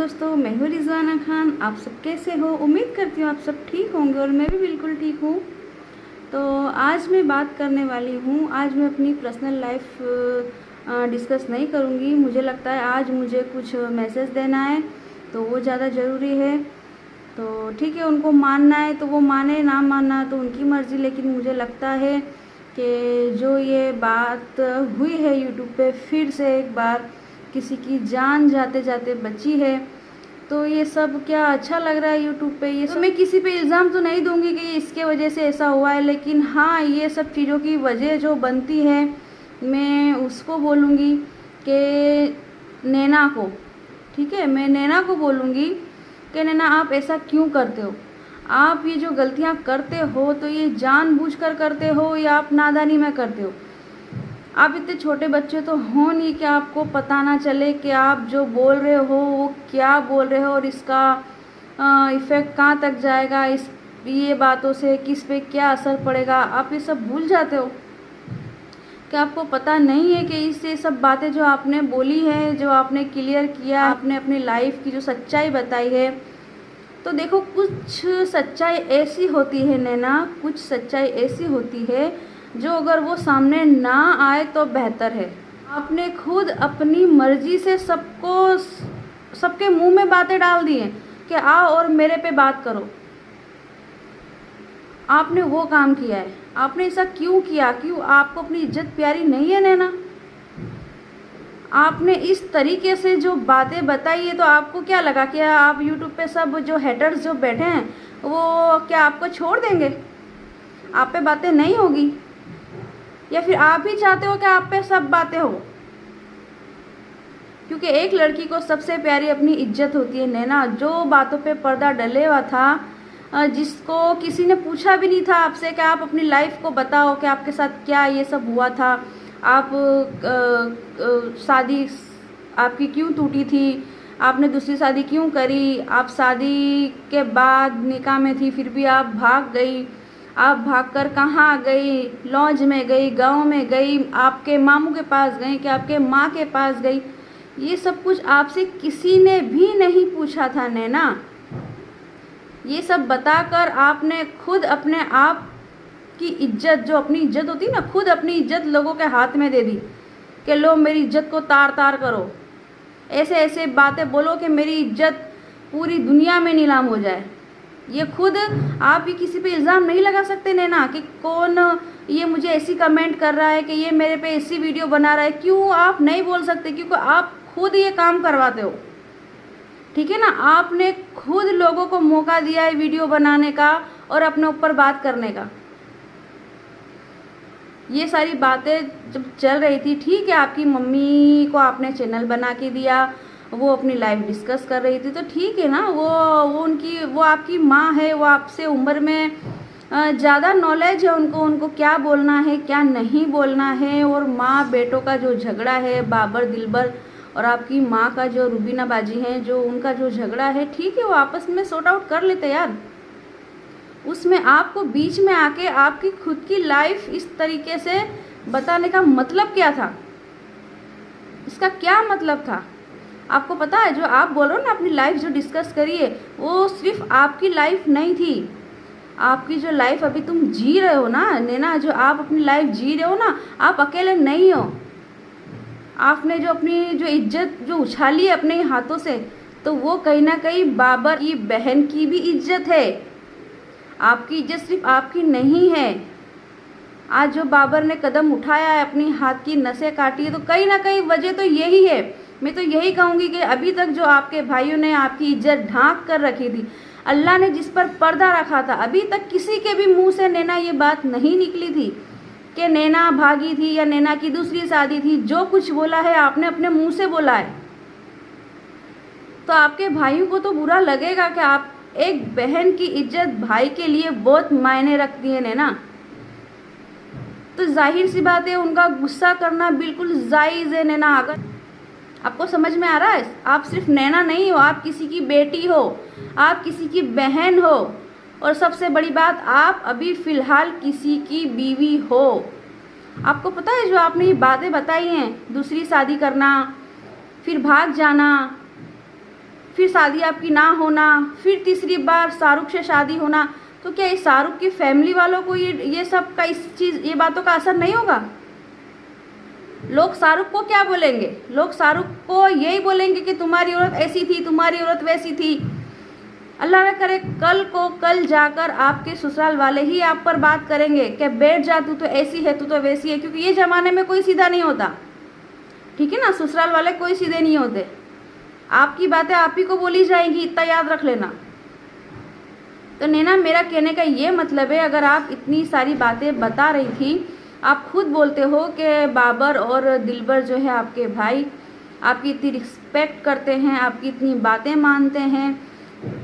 दोस्तों, मैं हूँ रिजवाना खान। आप सब कैसे हो? उम्मीद करती हूँ आप सब ठीक होंगे और मैं भी बिल्कुल ठीक हूँ। तो आज मैं बात करने वाली हूँ। आज मैं अपनी पर्सनल लाइफ डिस्कस नहीं करूँगी। मुझे लगता है आज मुझे कुछ मैसेज देना है तो वो ज़्यादा ज़रूरी है। तो ठीक है, उनको मानना है तो वो माने, ना मानना तो उनकी मर्ज़ी। लेकिन मुझे लगता है कि जो ये बात हुई है यूट्यूब पे, फिर से एक बार किसी की जान जाते जाते बची है, तो ये सब क्या अच्छा लग रहा है यूट्यूब पे। ये सब मैं किसी पे इल्ज़ाम तो नहीं दूंगी कि इसके वजह से ऐसा हुआ है, लेकिन हाँ, ये सब चीज़ों की वजह जो बनती है मैं उसको बोलूँगी कि नैना को, ठीक है, मैं नैना को बोलूँगी कि नैना आप ऐसा क्यों करते हो? आप ये जो गलतियाँ करते हो तो ये जानबूझकर करते हो या आप नादानी में करते हो? आप इतने छोटे बच्चे तो हो नहीं कि आपको पता ना चले कि आप जो बोल रहे हो वो क्या बोल रहे हो और इसका इफ़ेक्ट कहाँ तक जाएगा, इस ये बातों से किस पे क्या असर पड़ेगा। आप ये सब भूल जाते हो कि आपको पता नहीं है कि इससे सब बातें जो आपने बोली है, जो आपने क्लियर किया, आपने अपनी लाइफ की जो सच्चाई बताई है। तो देखो, कुछ सच्चाई ऐसी होती है नैना, कुछ सच्चाई ऐसी होती है जो अगर वो सामने ना आए तो बेहतर है। आपने खुद अपनी मर्जी से सबके मुंह में बातें डाल दी हैं कि आओ और मेरे पे बात करो। आपने वो काम किया है। आपने ऐसा क्यों किया? क्यों? आपको अपनी इज्जत प्यारी नहीं है नैना? आपने इस तरीके से जो बातें बताई है तो आपको क्या लगा कि आप यूट्यूब पे सब जो हेटर्स जो बैठे हैं वो क्या आपको छोड़ देंगे? आप पे बातें नहीं होगी? या फिर आप ही चाहते हो कि आप पे सब बातें हो? क्योंकि एक लड़की को सबसे प्यारी अपनी इज्जत होती है नैना। जो बातों पे पर्दा डले हुआ था, जिसको किसी ने पूछा भी नहीं था आपसे कि आप अपनी लाइफ को बताओ कि आपके साथ क्या ये सब हुआ था, आप शादी आपकी क्यों टूटी थी, आपने दूसरी शादी क्यों करी, आप शादी के बाद निकाह में थी फिर भी आप भाग गई, आप भागकर कहाँ गई? लॉज में गई, गांव में गई, आपके मामू के पास गई कि आपके माँ के पास गई? ये सब कुछ आपसे किसी ने भी नहीं पूछा था नैना। ये सब बताकर आपने खुद अपने आप की इज्जत, जो अपनी इज्जत होती है ना, खुद अपनी इज्जत लोगों के हाथ में दे दी कि लो मेरी इज्जत को तार तार करो, ऐसे ऐसे बातें बोलो कि मेरी इज्जत पूरी दुनिया में नीलाम हो जाए। ये खुद आप ही किसी पे इल्ज़ाम नहीं लगा सकते नैना कि कौन ये मुझे ऐसी कमेंट कर रहा है, कि ये मेरे पे ऐसी वीडियो बना रहा है। क्यों आप नहीं बोल सकते? क्योंकि आप खुद ये काम करवाते हो, ठीक है ना। आपने खुद लोगों को मौका दिया है वीडियो बनाने का और अपने ऊपर बात करने का। ये सारी बातें जब चल रही थी, ठीक है, आपकी मम्मी को आपने चैनल बना के दिया, वो अपनी लाइफ डिस्कस कर रही थी, तो ठीक है ना, वो आपकी माँ है, वो आपसे उम्र में ज़्यादा नॉलेज है उनको क्या बोलना है क्या नहीं बोलना है। और माँ बेटों का जो झगड़ा है, बाबर दिलबर और आपकी माँ का जो रुबीना बाजी है, जो उनका जो झगड़ा है, ठीक है, वो आपस में सॉर्ट आउट कर लेते यार। उसमें आपको बीच में आके आपकी खुद की लाइफ इस तरीके से बताने का मतलब क्या था? इसका क्या मतलब था? आपको पता है, जो आप बोल रहे हो ना अपनी लाइफ जो डिस्कस करी है, वो सिर्फ आपकी लाइफ नहीं थी। आपकी जो लाइफ अभी तुम जी रहे हो ना नैना, जो आप अपनी लाइफ जी रहे हो ना, आप अकेले नहीं हो। आपने जो अपनी जो इज्जत जो उछाली है अपने हाथों से, तो वो कहीं ना कहीं बाबर की बहन की भी इज्जत है। आपकी इज्जत सिर्फ आपकी नहीं है। आज जो बाबर ने कदम उठाया है, अपनी हाथ की नसें काटी है, तो कहीं ना कहीं वजह तो यही है। मैं तो यही कहूँगी कि अभी तक जो आपके भाइयों ने आपकी इज्जत ढांक कर रखी थी, अल्लाह ने जिस पर पर्दा रखा था, अभी तक किसी के भी मुंह से नैना ये बात नहीं निकली थी कि नैना भागी थी या नैना की दूसरी शादी थी। जो कुछ बोला है आपने अपने मुंह से बोला है। तो आपके भाइयों को तो बुरा लगेगा कि आप, एक बहन की इज्जत भाई के लिए बहुत मायने रखती है नैना। तो जाहिर सी बात है, उनका गुस्सा करना बिल्कुल जायज़ है नैना। अगर आपको समझ में आ रहा है, आप सिर्फ नैना नहीं हो, आप किसी की बेटी हो, आप किसी की बहन हो, और सबसे बड़ी बात, आप अभी फ़िलहाल किसी की बीवी हो। आपको पता है, जो आपने ये बातें बताई हैं, दूसरी शादी करना, फिर भाग जाना, फिर शादी आपकी ना होना, फिर तीसरी बार शाहरुख से शादी होना, तो क्या इस शाहरुख की फैमिली वालों को ये सब का ये बातों का असर नहीं होगा? लोग शाहरुख को क्या बोलेंगे? लोग शाहरुख को यही बोलेंगे कि तुम्हारी औरत ऐसी थी, तुम्हारी औरत वैसी थी। अल्लाह ना करे कल जाकर आपके ससुराल वाले ही आप पर बात करेंगे कि बैठ जा, तू तो ऐसी है, तू तो वैसी है। क्योंकि ये ज़माने में कोई सीधा नहीं होता, ठीक है ना। ससुराल वाले कोई सीधे नहीं होते, आपकी बातें आप ही को बोली जाएंगी, इतना याद रख लेना। तो नैना, मेरा कहने का ये मतलब है, अगर आप इतनी सारी बातें बता रही थी, आप खुद बोलते हो कि बाबर और दिलबर जो है आपके भाई आपकी इतनी रिस्पेक्ट करते हैं, आपकी इतनी बातें मानते हैं,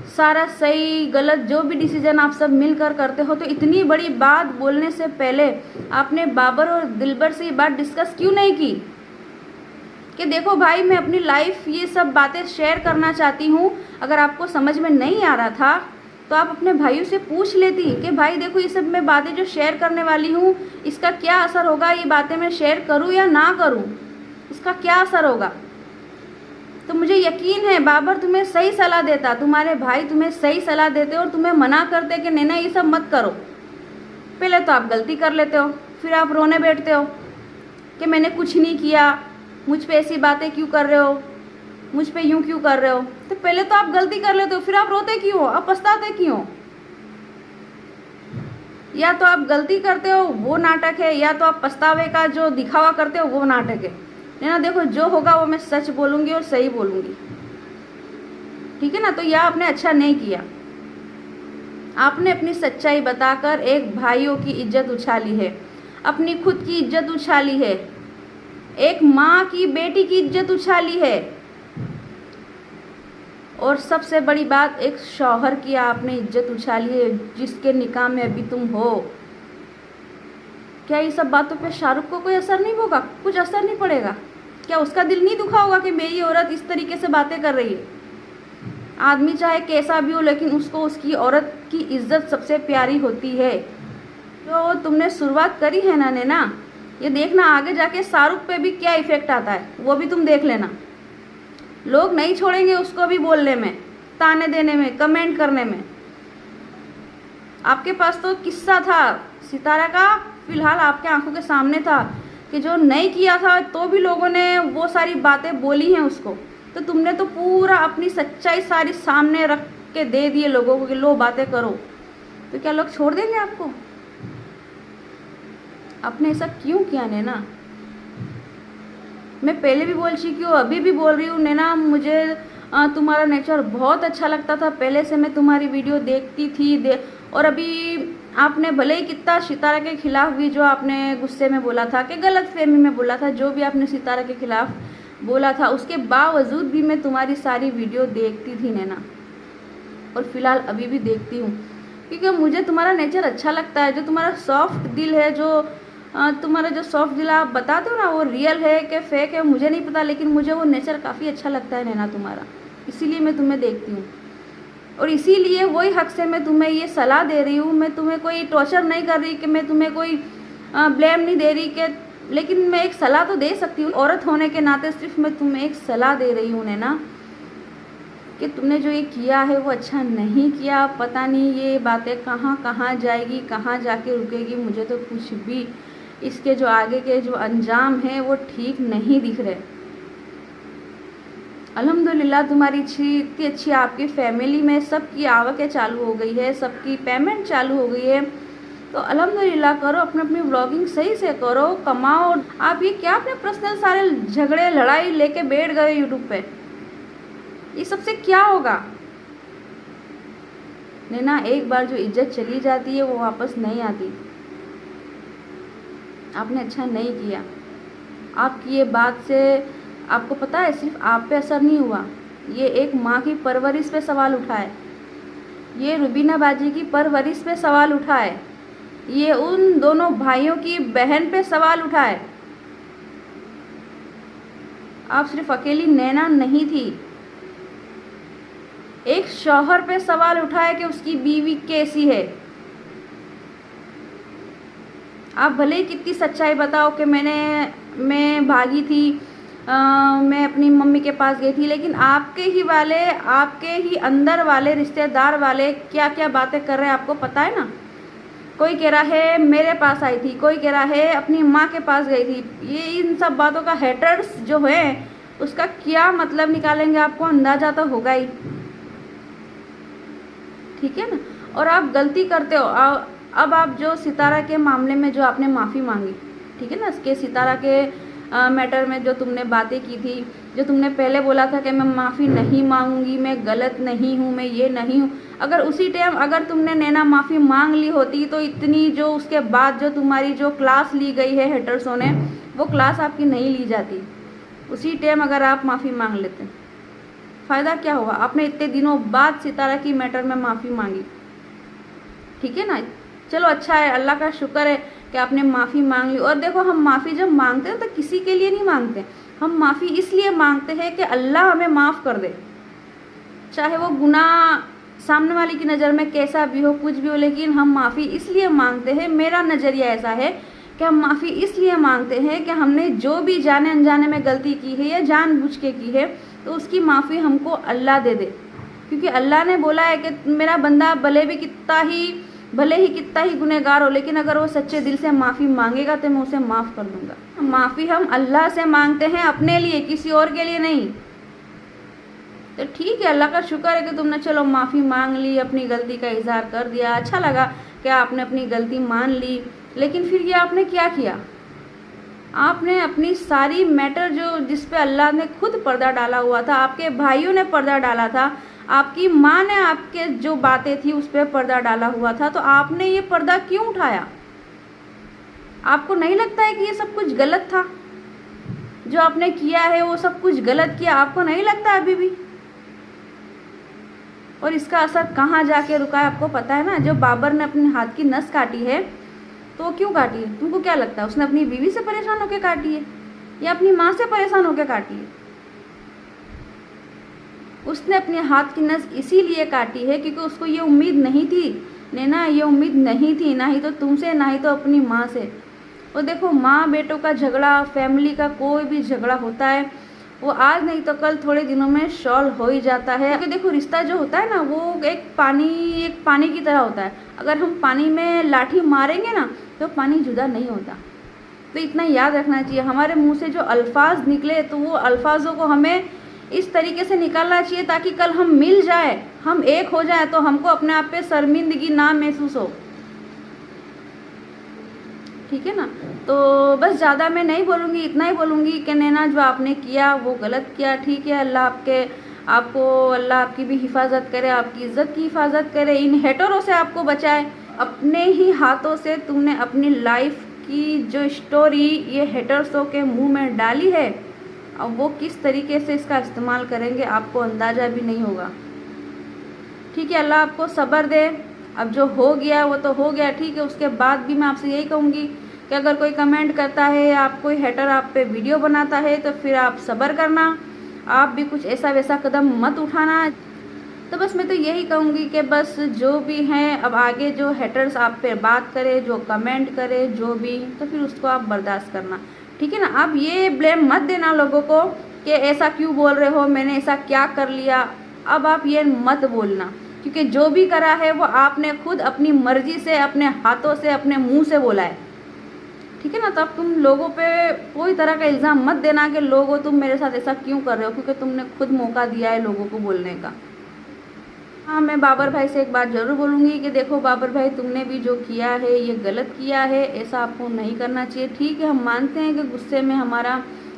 सारा सही गलत जो भी डिसीजन आप सब मिलकर करते हो, तो इतनी बड़ी बात बोलने से पहले आपने बाबर और दिलबर से ये बात डिस्कस क्यों नहीं की कि देखो भाई, मैं अपनी लाइफ ये सब बातें शेयर करना चाहती हूँ। अगर आपको समझ में नहीं आ रहा था तो आप अपने भाइयों से पूछ लेती कि भाई देखो, ये सब मैं बातें जो शेयर करने वाली हूँ, इसका क्या असर होगा, ये बातें मैं शेयर करूँ या ना करूँ, इसका क्या असर होगा। तो मुझे यकीन है बाबर तुम्हें सही सलाह देता, तुम्हारे भाई तुम्हें सही सलाह देते और तुम्हें मना करते कि नैना ये सब मत करो। पहले तो आप गलती कर लेते हो, फिर आप रोने बैठते हो कि मैंने कुछ नहीं किया, मुझ पे ऐसी बातें क्यों कर रहे हो, मुझ पे यूं क्यों कर रहे हो। तो पहले तो आप गलती कर लेते हो, फिर आप रोते क्यों हो, आप पछताते क्यों हो? या तो आप गलती करते हो वो नाटक है, या तो आप पछतावे का जो दिखावा करते हो वो नाटक है। ना देखो, जो होगा वो मैं सच बोलूँगी और सही बोलूँगी, ठीक है ना। तो यह आपने अच्छा नहीं किया, आपने अपनी सच्चाई बताकर एक भाइयों की इज्जत उछाली है, अपनी खुद की इज्जत उछाली है, एक माँ की बेटी की इज्जत उछाली है, और सबसे बड़ी बात, एक शौहर की आपने इज्जत उछाली है जिसके निकाह में अभी तुम हो। क्या ये सब बातों पे शाहरुख को कोई असर नहीं होगा? कुछ असर नहीं पड़ेगा क्या? उसका दिल नहीं दुखा होगा कि मेरी औरत इस तरीके से बातें कर रही है? आदमी चाहे कैसा भी हो, लेकिन उसको उसकी औरत की इज्जत सबसे प्यारी होती है। तो तुमने शुरुआत करी है ना नैना, ये देखना आगे जाके शाहरुख पे भी क्या इफेक्ट आता है, वो भी तुम देख लेना। लोग नहीं छोड़ेंगे उसको भी बोलने में, ताने देने में, कमेंट करने में। आपके पास तो किस्सा था सितारा का, फिलहाल आपके आंखों के सामने था कि जो नहीं किया था तो भी लोगों ने वो सारी बातें बोली हैं उसको। तो तुमने तो पूरा अपनी सच्चाई सारी सामने रख के दे दिए लोगों को कि लो बातें करो। तो क्या लोग छोड़ देंगे आपको? आपने ऐसा क्यों किया नैना? मैं पहले भी बोल चुकी हूँ, अभी भी बोल रही हूँ नैना, मुझे तुम्हारा नेचर बहुत अच्छा लगता था। पहले से मैं तुम्हारी वीडियो देखती थी और अभी आपने भले ही कितना सितारा के खिलाफ भी जो आपने गुस्से में बोला था कि गलतफहमी में बोला था, जो भी आपने सितारा के खिलाफ बोला था, उसके बावजूद भी मैं तुम्हारी सारी वीडियो देखती थी नैना, और फिलहाल अभी भी देखती हूँ, क्योंकि मुझे तुम्हारा नेचर अच्छा लगता है। जो तुम्हारा सॉफ्ट दिल है, जो तुम्हारा जो सॉफ्ट दिल आप बताते हो ना, वो रियल है कि फेक है मुझे नहीं पता, लेकिन मुझे वो नेचर काफ़ी अच्छा लगता है नैना तुम्हारा, इसीलिए मैं तुम्हें देखती हूँ। और इसीलिए वही हक से मैं तुम्हें ये सलाह दे रही हूँ। मैं तुम्हें कोई टॉर्चर नहीं कर रही कि मैं तुम्हें कोई ब्लेम नहीं दे रही कि, लेकिन मैं एक सलाह तो दे सकती हूँ। औरत होने के नाते सिर्फ मैं तुम्हें एक सलाह दे रही हूँ नैना कि तुमने जो ये किया है वो अच्छा नहीं किया। पता नहीं ये बातें कहाँ जाएगी, कहाँ जाके रुकेगी, मुझे तो कुछ भी इसके जो आगे के जो अंजाम है वो ठीक नहीं दिख रहे। अल्हम्दुलिल्लाह तुम्हारी इतनी अच्छी आपकी फैमिली में सबकी आवकें चालू हो गई है, सबकी पेमेंट चालू हो गई है, तो अल्हम्दुलिल्लाह करो, अपने अपनी व्लॉगिंग सही से करो, कमाओ। आप ये क्या अपने पर्सनल सारे झगड़े लड़ाई लेके बैठ गए यूट्यूब पे, ये सबसे क्या होगा नैना? एक बार जो इज्जत चली जाती है वो वापस नहीं आती। आपने अच्छा नहीं किया। आपकी ये बात से आपको पता है सिर्फ आप पे असर नहीं हुआ, ये एक माँ की परवरिश पे सवाल उठाए, ये रुबीना बाजी की परवरिश पे सवाल उठाए, ये उन दोनों भाइयों की बहन पे सवाल उठाए। आप सिर्फ अकेली नैना नहीं थी, एक शौहर पे सवाल उठाए कि उसकी बीवी कैसी है। आप भले ही कितनी सच्चाई बताओ कि मैं भागी थी, मैं अपनी मम्मी के पास गई थी, लेकिन आपके ही अंदर वाले रिश्तेदार वाले क्या क्या बातें कर रहे हैं आपको पता है ना। कोई कह रहा है मेरे पास आई थी, कोई कह रहा है अपनी माँ के पास गई थी। ये इन सब बातों का हेटर्स जो है उसका क्या मतलब निकालेंगे आपको अंदाजा तो होगा ही, ठीक है ना। और आप गलती करते हो। अब आप जो सितारा के मामले में जो आपने माफ़ी मांगी, ठीक है ना, इसके सितारा के मैटर में जो तुमने बातें की थी, जो तुमने पहले बोला था कि मैं माफ़ी नहीं मांगूंगी, मैं गलत नहीं हूँ, मैं ये नहीं हूँ, अगर उसी टाइम अगर तुमने नैना माफ़ी मांग ली होती तो इतनी जो उसके बाद जो तुम्हारी जो क्लास ली गई है हेटर्सों ने, वो क्लास आपकी नहीं ली जाती। उसी टाइम अगर आप माफ़ी मांग लेते, फ़ायदा क्या हुआ। आपने इतने दिनों बाद सितारा की मैटर में माफ़ी मांगी, ठीक है ना। चलो अच्छा है, अल्लाह का शुक्र है कि आपने माफ़ी मांग ली। और देखो, हम माफ़ी जब मांगते हैं तो किसी के लिए नहीं मांगते, हम माफ़ी इसलिए मांगते हैं कि अल्लाह हमें माफ़ कर दे, चाहे वो गुनाह सामने वाले की नज़र में कैसा भी हो, कुछ भी हो, लेकिन हम माफ़ी इसलिए मांगते हैं। मेरा नज़रिया ऐसा है कि हम माफ़ी इसलिए मांगते हैं कि हमने जो भी जाने अनजाने में गलती की है या जानबूझ के की है, तो उसकी माफ़ी हमको अल्लाह दे दे। क्योंकि अल्लाह ने बोला है कि मेरा बंदा भले ही कितना ही गुनहगार हो, लेकिन अगर वो सच्चे दिल से माफ़ी मांगेगा तो मैं उसे माफ़ कर दूंगा। माफ़ी हम अल्लाह से मांगते हैं, अपने लिए, किसी और के लिए नहीं। तो ठीक है, अल्लाह का शुक्र है कि तुमने चलो माफ़ी मांग ली, अपनी गलती का इजहार कर दिया, अच्छा लगा कि आपने अपनी गलती मान ली। लेकिन फिर ये आपने क्या किया, आपने अपनी सारी मैटर जो जिस पे अल्लाह ने खुद पर्दा डाला हुआ था, आपके भाइयों ने पर्दा डाला था, आपकी माँ ने आपके जो बातें थी उस पर पर्दा डाला हुआ था, तो आपने ये पर्दा क्यों उठाया। आपको नहीं लगता है कि ये सब कुछ गलत था, जो आपने किया है वो सब कुछ गलत किया, आपको नहीं लगता अभी भी। और इसका असर कहाँ जाके रुका है आपको पता है ना। जो बाबर ने अपने हाथ की नस काटी है, तो वो क्यों काटी है, तुमको क्या लगता है। उसने अपनी बीवी से परेशान होकर काटी है या अपनी माँ से परेशान होकर काटी है। उसने अपने हाथ की नस इसीलिए काटी है क्योंकि उसको ये उम्मीद नहीं थी नैना, ये उम्मीद नहीं थी, ना ही तो तुमसे, ना ही तो अपनी माँ से। और देखो, माँ बेटों का झगड़ा, फैमिली का कोई भी झगड़ा होता है, वो आज नहीं तो कल थोड़े दिनों में सॉल्व हो ही जाता है। क्योंकि देखो, रिश्ता जो होता है ना, वो एक पानी की तरह होता है। अगर हम पानी में लाठी मारेंगे ना तो पानी जुदा नहीं होता। तो इतना याद रखना चाहिए, हमारे मुंह से जो अल्फाज निकले तो वो अल्फाजों को हमें इस तरीके से निकालना चाहिए ताकि कल हम मिल जाए, हम एक हो जाए, तो हमको अपने आप पे शर्मिंदगी ना महसूस हो, ठीक है ना। तो बस ज़्यादा मैं नहीं बोलूँगी, इतना ही बोलूँगी कि नैना जो आपने किया वो गलत किया, ठीक है। अल्लाह आपकी भी हिफाजत करे, आपकी इज़्ज़त की हिफाजत करे, इन हेटरों से आपको बचाए। अपने ही हाथों से तुमने अपनी लाइफ की जो स्टोरी ये हेटर्सों के मुंह में डाली है, अब वो किस तरीके से इसका इस्तेमाल करेंगे आपको अंदाज़ा भी नहीं होगा, ठीक है। अल्लाह आपको सब्र दे। अब जो हो गया वो तो हो गया, ठीक है। उसके बाद भी मैं आपसे यही कहूँगी कि अगर कोई कमेंट करता है या आप कोई हेटर आप पे वीडियो बनाता है तो फिर आप सब्र करना, आप भी कुछ ऐसा वैसा कदम मत उठाना। तो बस मैं तो यही कहूँगी कि बस जो भी हैं, अब आगे जो हेटर्स आप पे बात करे, जो कमेंट करे, जो भी, तो फिर उसको आप बर्दाश्त करना, ठीक है ना। आप ये ब्लेम मत देना लोगों को कि ऐसा क्यों बोल रहे हो, मैंने ऐसा क्या कर लिया। अब आप ये मत बोलना, क्योंकि जो भी करा है वो आपने खुद अपनी मर्जी से, अपने हाथों से, अपने मुंह से बोला है, ठीक है ना। तो अब तुम लोगों पे कोई तरह का इल्ज़ाम मत देना कि लोगों तुम मेरे साथ ऐसा क्यों कर रहे हो, क्योंकि तुमने खुद मौका दिया है लोगों को बोलने का। हाँ, मैं बाबर भाई से एक बात ज़रूर बोलूँगी कि देखो बाबर भाई, तुमने भी जो किया है ये गलत किया है, ऐसा आपको नहीं करना चाहिए, ठीक है। हम मानते हैं कि गुस्से में हमारा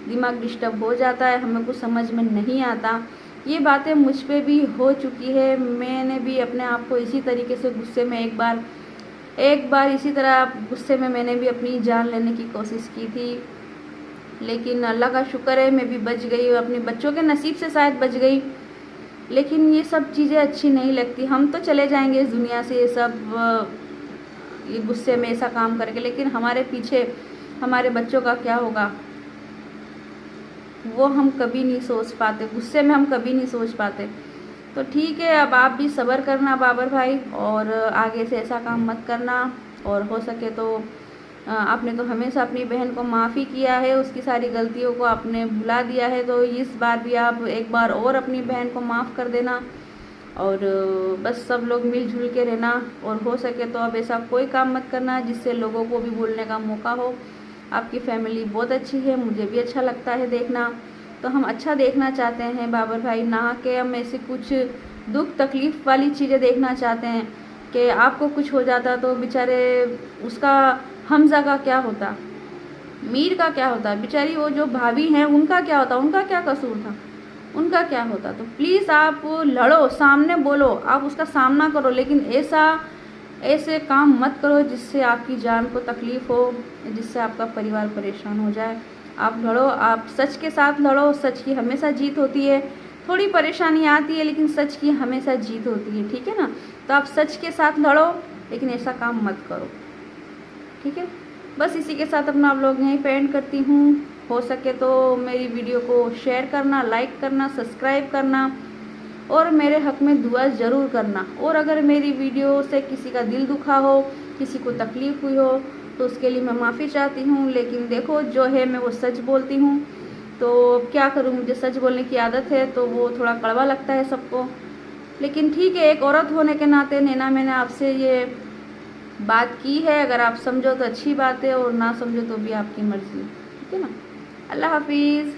दिमाग डिस्टर्ब हो जाता है, हमें कुछ समझ में नहीं आता, ये बातें मुझ पे भी हो चुकी है। मैंने भी अपने आप को इसी तरीके से गुस्से में एक बार इसी तरह गुस्से में मैंने भी अपनी जान लेने की कोशिश की थी, लेकिन अल्लाह का शुक्र है मैं भी बच गई और अपने बच्चों के नसीब से शायद बच गई। लेकिन ये सब चीज़ें अच्छी नहीं लगती, हम तो चले जाएंगे इस दुनिया से, ये सब ये गुस्से में ऐसा काम करके, लेकिन हमारे पीछे हमारे बच्चों का क्या होगा वो हम कभी नहीं सोच पाते, गुस्से में हम कभी नहीं सोच पाते। तो ठीक है, अब आप भी सब्र करना बाबर भाई, और आगे से ऐसा काम मत करना, और हो सके तो आपने तो हमेशा अपनी बहन को माफ़ी किया है, उसकी सारी गलतियों को आपने भुला दिया है, तो इस बार भी आप एक बार और अपनी बहन को माफ़ कर देना। और बस सब लोग मिलजुल के रहना, और हो सके तो अब ऐसा कोई काम मत करना जिससे लोगों को भी बोलने का मौका हो। आपकी फैमिली बहुत अच्छी है, मुझे भी अच्छा लगता है देखना, तो हम अच्छा देखना चाहते हैं बाबर भाई, ना कि हम ऐसे कुछ दुख तकलीफ़ वाली चीज़ें देखना चाहते हैं कि आपको कुछ हो जाता तो बेचारे उसका हमज़ा का क्या होता, मीर का क्या होता, बेचारी वो जो भाभी हैं उनका क्या होता, उनका क्या कसूर था, उनका क्या होता। तो प्लीज़ आप लड़ो, सामने बोलो, आप उसका सामना करो, लेकिन ऐसे काम मत करो जिससे आपकी जान को तकलीफ़ हो, जिससे आपका परिवार परेशान हो जाए। आप लड़ो, आप सच के साथ लड़ो, सच की हमेशा जीत होती है। थोड़ी परेशानी आती है लेकिन सच की हमेशा जीत होती है, ठीक है ना। तो आप सच के साथ लड़ो, लेकिन ऐसा काम मत करो, ठीक है। बस इसी के साथ अपना व्लॉग यहीं पे एंड करती हूँ। हो सके तो मेरी वीडियो को शेयर करना, लाइक करना, सब्सक्राइब करना, और मेरे हक़ में दुआ ज़रूर करना। और अगर मेरी वीडियो से किसी का दिल दुखा हो, किसी को तकलीफ़ हुई हो, तो उसके लिए मैं माफ़ी चाहती हूँ। लेकिन देखो, जो है मैं वो सच बोलती हूँ, तो क्या करूँ, मुझे सच बोलने की आदत है, तो वो थोड़ा कड़वा लगता है सबको। लेकिन ठीक है, एक औरत होने के नाते नैना मैंने आपसे ये बात की है। अगर आप समझो तो अच्छी बात है, और ना समझो तो भी आपकी मर्ज़ी, ठीक है ना। अल्लाह हाफिज़।